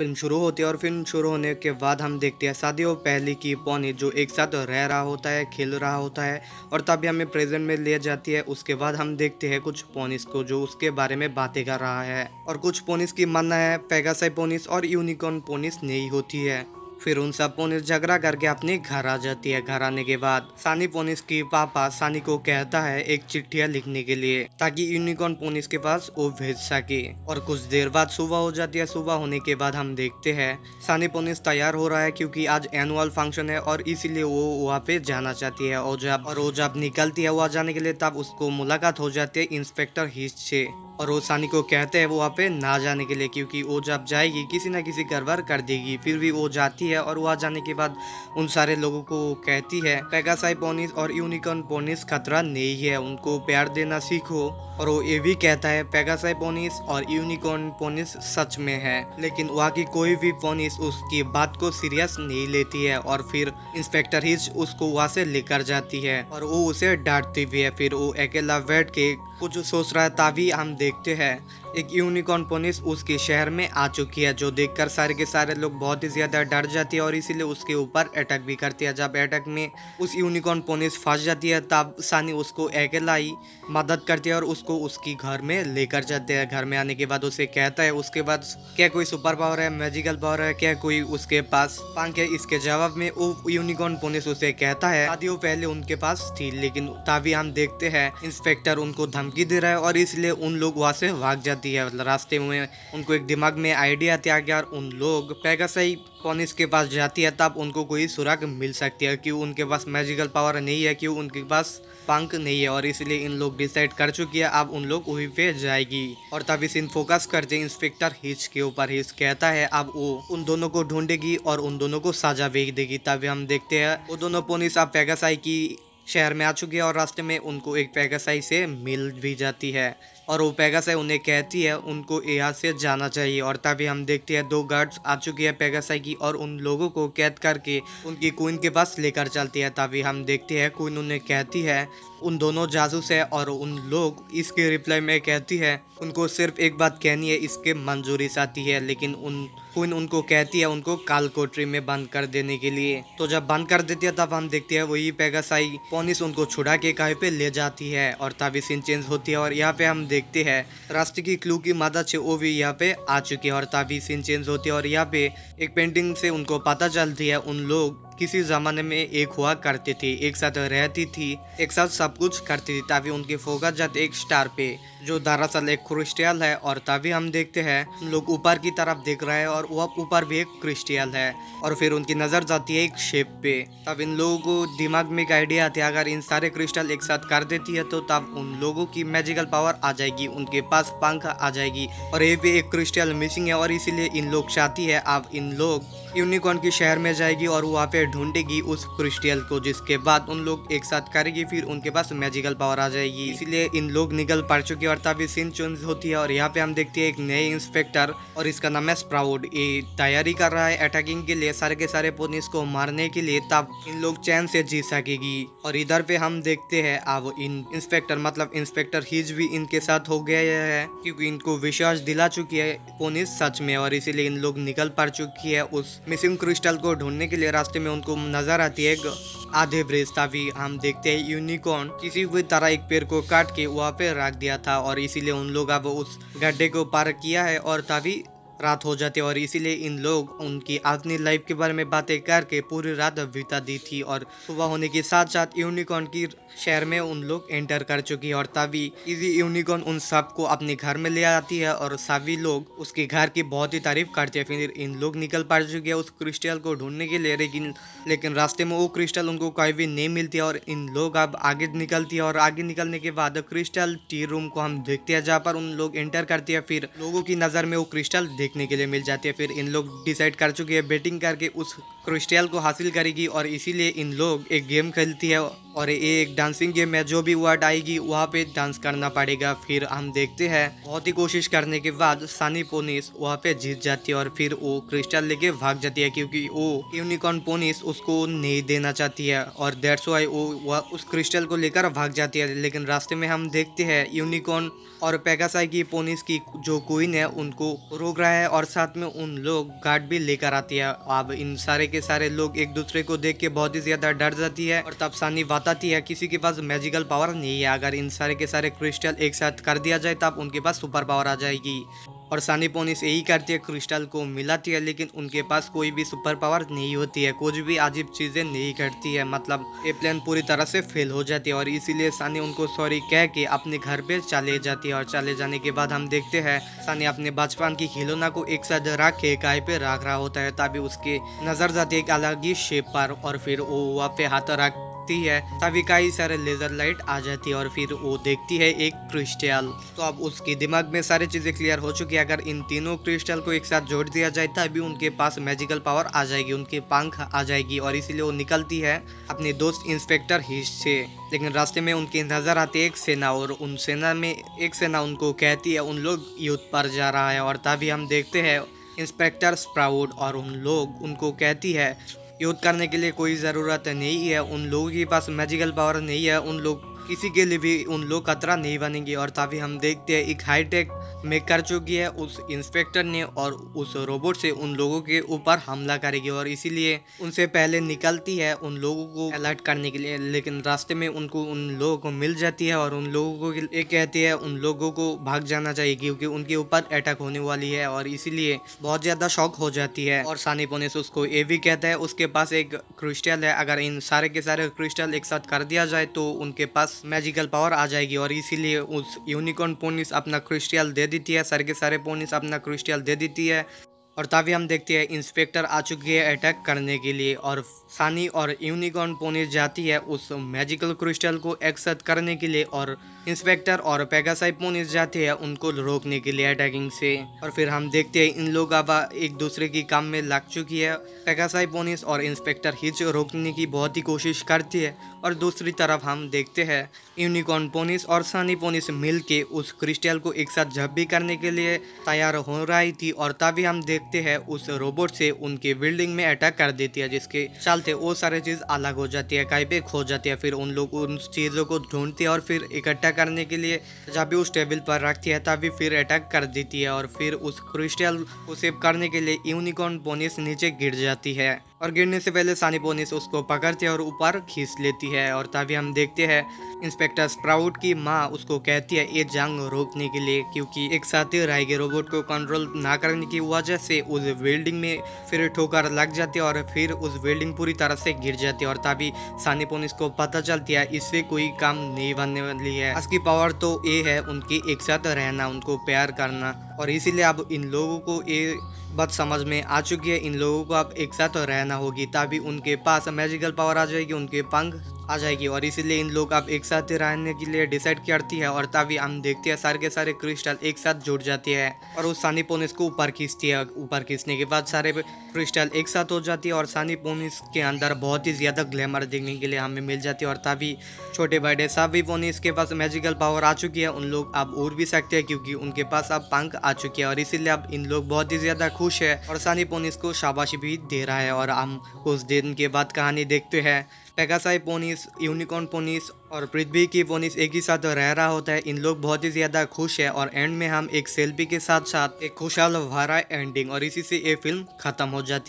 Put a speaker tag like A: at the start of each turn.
A: Film शुरू होती है और फिल्म शुरू होने के बाद हम देखते हैं शादियों पहले की पौनी जो एक साथ रह रहा होता है, खेल रहा होता है और तभी हमें प्रेजेंट में ले जाती है। उसके बाद हम देखते हैं कुछ पोनिस को जो उसके बारे में बातें कर रहा है और कुछ पोनिस की मानना है पेगासाई पोनिस और यूनिकॉर्न पोनिस नहीं होती है। फिर उन सब पोनिस झगड़ा करके अपने घर आ जाती है। घर आने के बाद सानी पोनिस की पापा सानी को कहता है एक चिट्ठियां लिखने के लिए ताकि यूनिकॉर्न पोनिस के पास वो भेज सके। और कुछ देर बाद सुबह हो जाती है। सुबह होने के बाद हम देखते हैं सानी पोनिस तैयार हो रहा है क्योंकि आज एनुअल फंक्शन है और इसीलिए वो वहाँ पे जाना चाहती है। और वो जब निकलती है वहाँ जाने के लिए तब उसको मुलाकात हो जाती है इंस्पेक्टर हिच से और वो सानी को कहते हैं वो वहाँ पे ना जाने के लिए क्योंकि वो जब जाएगी किसी ना किसी गड़बड़ कर देगी। फिर भी वो जाती है और वहाँ जाने के बाद उन सारे लोगों को कहती है पेगासाई पोनिस और यूनिकॉर्न पोनिस खतरा नहीं है, उनको प्यार देना सीखो। और वो ये भी कहता है पेगासाई पोनिस और यूनिकॉर्न पोनिस सच में है, लेकिन वहाँ की कोई भी पोनिस उसकी बात को सीरियस नहीं लेती है। और फिर इंस्पेक्टर हिच उसको वहाँ से लेकर जाती है और वो उसे डांटती भी है। फिर वो अकेला बैठ के कुछ सोच रहा है तभी हम देखते हैं एक यूनिकॉर्न पोनिस उसके शहर में आ चुकी है जो देखकर सारे के सारे लोग बहुत ही ज्यादा डर जाती है और इसीलिए उसके ऊपर अटैक भी करती है। जब अटैक में उस यूनिकॉर्न पोनिस फंस जाती है तब सानी उसको अकेला ही मदद करती है और उसको उसकी घर में लेकर जाते हैं। घर में आने के बाद उसे कहता है उसके बाद क्या कोई सुपर पावर है, मैजिकल पावर है, क्या कोई उसके पास पंख है। इसके जवाब में वो यूनिकॉर्न पोनिस उसे कहता है शादियों पहले उनके पास थी, लेकिन तभी हम देखते हैं इंस्पेक्टर उनको धमकी दे रहा है और इसलिए उन लोग वहाँ से भाग जाती है। रास्ते में उनको एक दिमाग में आइडिया आती है और उन लोग पेगासाई पोनिस के पास जाती है तब उनको कोई सुराग मिल सकती है कि उनके पास मैजिकल पावर नहीं है, कि उनके पास पंख नहीं है और इसलिए इन लोग डिसाइड कर चुकी है अब उन लोग वहीं पे जाएगी। और तभी सीन फोकस करते हैं इंस्पेक्टर हिच के ऊपर। हिच कहता है अब वो उन दोनों को ढूंढेगी और उन दोनों को सजा भी देगी। तभी हम देखते हैं वो दोनों पोनिस अब पेगासाई की शहर में आ चुकी है और रास्ते में उनको एक पेगासाई से मिल भी जाती है और वो पेगासाई उन्हें कहती है उनको यहाँ से जाना चाहिए। और तभी हम देखते हैं दो गार्ड्स आ चुकी है पेगासाई की और उन लोगों को कैद करके उनकी क्वीन के पास लेकर चलती है। तभी हम देखते हैं क्वीन उन्हें कहती है उन दोनों जासूस है और उन लोग इसके रिप्लाई में कहती है उनको सिर्फ एक बात कहनी है, इसके मंजूरी आती है, लेकिन क्वीन उनको कहती है उनको काल कोठरी में बंद कर देने के लिए। तो जब बंद कर देती है तब हम देखते हैं वही पेगासाई पोनिस उनको छुड़ा के कहीं पे ले जाती है और तभी सीन चेंज होती है और यहाँ पे हम देखते हैं रास्ते की क्लू की मदद से वो भी यहाँ पे आ चुकी है। और तभी सीन चेंज होती है और यहाँ पे एक पेंटिंग से उनको पता चलती है उन लोग किसी जमाने में एक हुआ करते थे, एक साथ रहती थी, एक साथ सब कुछ करती थी। तभी उनके फोकस जाते एक स्टार पे जो दरअसल एक क्रिस्टल है और तभी हम देखते हैं लोग ऊपर की तरफ देख रहे हैं और वह ऊपर भी एक क्रिस्टल है और फिर उनकी नजर जाती है एक शेप पे। तब इन लोगों को दिमाग में एक आइडिया आती है अगर इन सारे क्रिस्टल एक साथ कर देती है तो तब उन लोगों की मैजिकल पावर आ जाएगी, उनके पास पंख आ जाएगी। और ये भी एक क्रिस्टल मिसिंग है और इसीलिए इन लोग चाहती है अब इन लोग यूनिकॉर्न के शहर में जाएगी और वहाँ पे ढूंढेगी उस क्रिस्टल को, जिसके बाद उन लोग एक साथ करेगी फिर उनके पास मैजिकल पावर आ जाएगी। इसीलिए इन लोग निकल पड़ चुके हैं और तभी सीन चेंज होती है और यहाँ पे हम देखते हैं एक नए इंस्पेक्टर और इसका नाम है स्प्राउड। ये तैयारी कर रहा है अटैकिंग के लिए, सारे के सारे पोनिस को मारने के लिए, तब इन लोग चैन से जी सकेगी। और इधर पे हम देखते हैं अब इन इंस्पेक्टर मतलब इंस्पेक्टर हिच भी इनके साथ हो गया है क्योंकि इनको विश्वास दिला चुकी है पोनिस सच में और इसीलिए इन लोग निकल पड़ चुकी है उस मिसिंग क्रिस्टल को ढूंढने के लिए। रास्ते में उनको नजर आती है आधे ब्रिज। तभी हम देखते हैं यूनिकॉर्न किसी भी तरह एक पेड़ को काट के वहाँ पे रख दिया था और इसीलिए उन लोग अब उस गड्ढे को पार किया है और तभी रात हो जाती है और इसीलिए इन लोग उनकी अपनी लाइफ के बारे में बातें करके पूरी रात बिता दी थी। और सुबह होने के साथ साथ यूनिकॉर्न की शहर में उन लोग एंटर कर चुकी है और तभी इसी यूनिकॉर्न उन सबको अपने घर में ले आती है और सभी लोग उसके घर की बहुत ही तारीफ करते हैं। फिर इन लोग निकल पड़ चुके हैं उस क्रिस्टल को ढूंढने के लिए, लेकिन रास्ते में वो क्रिस्टल उनको कहीं भी नहीं मिलती है और इन लोग अब आगे निकलती है और आगे निकलने के बाद क्रिस्टल टी रूम को हम देखते हैं जहाँ पर उन लोग एंटर करती है। फिर लोगों की नज़र में वो क्रिस्टल देखने के लिए मिल जाती है। फिर इन लोग डिसाइड कर चुके हैं बेटिंग करके उस क्रिस्टल को हासिल करेगी और इसीलिए इन लोग एक गेम खेलती है और ये एक डांसिंग गेम है, जो भी वर्ड आएगी वहाँ पे डांस करना पड़ेगा। फिर हम देखते हैं बहुत ही कोशिश करने के बाद सानी पोनिस वहाँ पे जीत जाती है और फिर वो क्रिस्टल लेके भाग जाती है क्योंकि वो यूनिकॉर्न पोनिस उसको नहीं देना चाहती है और दैट्स वाई वो उस क्रिस्टल को लेकर भाग जाती है। लेकिन रास्ते में हम देखते हैं यूनिकॉर्न और पेगासाई की पोनिस की जो क्वीन है उनको रोक रहा है और साथ में उन लोग गार्ड भी लेकर आती है। अब इन सारे के सारे लोग एक दूसरे को देख के बहुत ही ज्यादा डर जाती है और तब सानी बताती है किसी के पास मैजिकल पावर नहीं है, अगर इन सारे के सारे क्रिस्टल एक साथ कर दिया जाए तब उनके पास सुपर पावर आ जाएगी। और सानी पोनिस यही करती है, क्रिस्टल को मिलाती है, लेकिन उनके पास कोई भी सुपर पावर नहीं होती है, कुछ भी अजीब चीजें नहीं करती है, मतलब ये प्लान पूरी तरह से फेल हो जाती है। और इसीलिए सानी उनको सॉरी कह के अपने घर पे चले जाती है। और चले जाने के बाद हम देखते हैं सानी अपने बचपन की खिलौना को एक साथ रख के गाय पे रख रहा होता है, तभी उसके नजर जाती है एक अलग ही शेप पर और फिर वो वहाँ पे हाथ रख है, तभी कई सारे लेजर लाइट आ जाती है और फिर वो देखती है एक क्रिस्टल। तो अब उसके दिमाग में सारी चीजें क्लियर हो चुकी है, अगर इन तीनों क्रिस्टल को एक साथ जोड़ दिया जाए तभी उनके पास मैजिकल पावर आ जाएगी, उनके पंख आ जाएगी। और इसीलिए वो निकलती है अपने दोस्त इंस्पेक्टर हिच से, लेकिन रास्ते में उनकी नजर आती है एक सेना और उन सेना में एक सेना उनको कहती है उन लोग युद्ध पर जा रहा है। और तभी हम देखते हैं इंस्पेक्टर स्प्राउट और उन लोग उनको कहती है युद्ध करने के लिए कोई ज़रूरत नहीं है, उन लोगों के पास मैजिकल पावर नहीं है, उन लोग किसी के लिए भी उन लोग खतरा नहीं बनेंगे। और तभी हम देखते हैं एक हाईटेक में कर चुकी है उस इंस्पेक्टर ने और उस रोबोट से उन लोगों के ऊपर हमला करेगी और इसीलिए उनसे पहले निकलती है उन लोगों को अलर्ट करने के लिए, लेकिन रास्ते में उनको उन लोगों को मिल जाती है और उन लोगों को ये कहती है उन लोगों को भाग जाना चाहिए क्योंकि उनके ऊपर अटैक होने वाली है। और इसीलिए बहुत ज़्यादा शॉक हो जाती है और सानी पोनिस उसको ये भी कहता है उसके पास एक क्रिस्टल है, अगर इन सारे के सारे क्रिस्टल एक साथ कर दिया जाए तो उनके पास मैजिकल पावर आ जाएगी। और इसीलिए उस यूनिकॉर्न पोनिस अपना क्रिस्टल दे देती है, सारे के सारे पोनिस अपना क्रिस्टल दे देती है। और तभी हम देखते हैं इंस्पेक्टर आ चुकी है अटैक करने के लिए और सानी और यूनिकॉर्न पोनिस जाती है उस मैजिकल क्रिस्टल को एक्सेप्ट करने के लिए और इंस्पेक्टर और पेगासाई पोनिस जाते हैं उनको रोकने के लिए अटैकिंग से। और फिर हम देखते हैं इन लोग अब एक दूसरे की काम में लग चुकी है, पेगासाई पोनिस और इंस्पेक्टर हिच रोकने की बहुत ही कोशिश करती है और दूसरी तरफ हम देखते हैं यूनिकॉर्न पोनिस और सानी पोनिस मिल के उस क्रिस्टल को एक साथ जब्बी करने के लिए तैयार हो रही थी। और तभी हम देखते हैं उस रोबोट से उनके बिल्डिंग में अटैक कर देती है, जिसके चलते वो सारी चीज अलग हो जाती है, कहीं पे खो जाती है। फिर उन लोग उन चीजों को ढूंढती है और फिर इकट्ठा करने के लिए जब भी उस टेबल पर रखती है तभी फिर अटैक कर देती है और फिर उस क्रिस्टल को सेव करने के लिए यूनिकॉर्न पोनिस नीचे गिर जाती है और गिरने से पहले सानी पोनिस उसको पकड़ती है और ऊपर खींच लेती है। और तभी हम देखते हैं इंस्पेक्टर स्प्राउट की माँ उसको कहती है ये जंग रोकने के लिए, क्योंकि एक साथी रहेगी रोबोट को कंट्रोल ना करने की वजह से उस बिल्डिंग में फिर ठोकर लग जाती है और फिर उस बिल्डिंग पूरी तरह से गिर जाती है। और तभी सानी पोनिस को पता चलती है इससे कोई काम नहीं बनने वाली है, इसकी पावर तो ये है उनकी एक साथ रहना, उनको प्यार करना। और इसीलिए अब इन लोगों को ये बात समझ में आ चुकी है, इन लोगों को अब एक साथ रहना होगी तभी उनके पास मैजिकल पावर आ जाएगी, उनके पंख आ जाएगी। और इसीलिए इन लोग अब एक साथ रहने के लिए डिसाइड करती है। और तभी हम देखते हैं सारे के सारे क्रिस्टल एक साथ जुड़ जाती है और उस सानी पोनिस को ऊपर खींचती है। ऊपर खींचने के बाद सारे क्रिस्टल एक साथ हो जाती है और सानी पोनिस के अंदर बहुत ही ज्यादा ग्लैमर देखने के लिए हमें मिल जाती है। और तभी छोटे बड़े सभी पोनिस के पास मैजिकल पावर आ चुकी है, उन लोग अब उड़ भी सकते हैं क्योंकि उनके पास अब पंख आ चुके हैं। और इसीलिए अब इन लोग बहुत ही ज्यादा खुश है और सानी पोनिस को शाबाशी भी दे रहा है। और हम कुछ दिन के बाद कहानी देखते हैं पेगासाई पोनिस, यूनिकॉर्न पोनिस और पृथ्वी की पोनिस एक ही साथ रह रहा होता है, इन लोग बहुत ही ज्यादा खुश है। और एंड में हम एक सेल्फी के साथ साथ एक खुशहाल भरा एंडिंग और इसी से ये फिल्म खत्म हो जाती है।